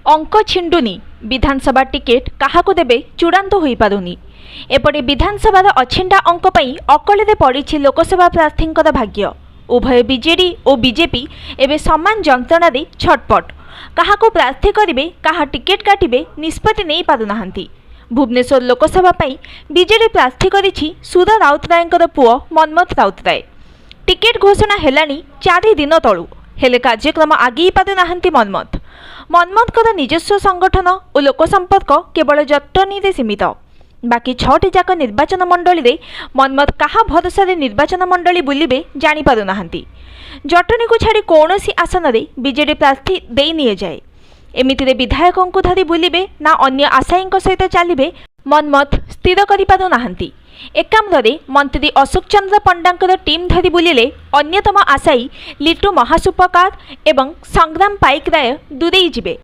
अंक छिंडुनी विधानसभा टिकेट क्या देवे चूड़ांत हो पारुनी। एपटे विधानसभार अछिंडा अंक पर अकले पड़ी लोकसभा प्रार्थी भाग्य। उभय बीजेडी और बीजेपी एवं समान जंत्रणा छटपट क्या प्रार्थी करेंगे क्या टिकेट काटे निष्पत्ति नहीं पारना। भुवनेश्वर लोकसभा बीजेडी प्रार्थी करिछि सुर राउतराय पुओ मनमथ राउतराय। टिकेट घोषणा हेलानी 4 दिन तलू हेले कार्यक्रम आगे पारना मनमथ। मनमथकर निजस्व संगठन और लोक संपर्क केवल जटनी रे सीमित। बाकी 6टी जाक निर्वाचन मंडली रे मनमथ कहा भरोसा निर्वाचन मंडली बुलिबे जानी पारुना। जटनी को छाड़ी कौनसी आसन रे बीजेडी प्रार्थी दे निए जाए। एमितिरे विधायकों को धरी बुलिबे ना अन्य आशायी सहित चलिए मनमथ स्थिर करि पारुनाहांती। एकाम्रे मंत्री अशोक चंद्र पंडा टीम धरी बुलिले अन्यतम आशायी लिटू महासुपकार एवं संग्राम पाइक राय दूरेई जिबे।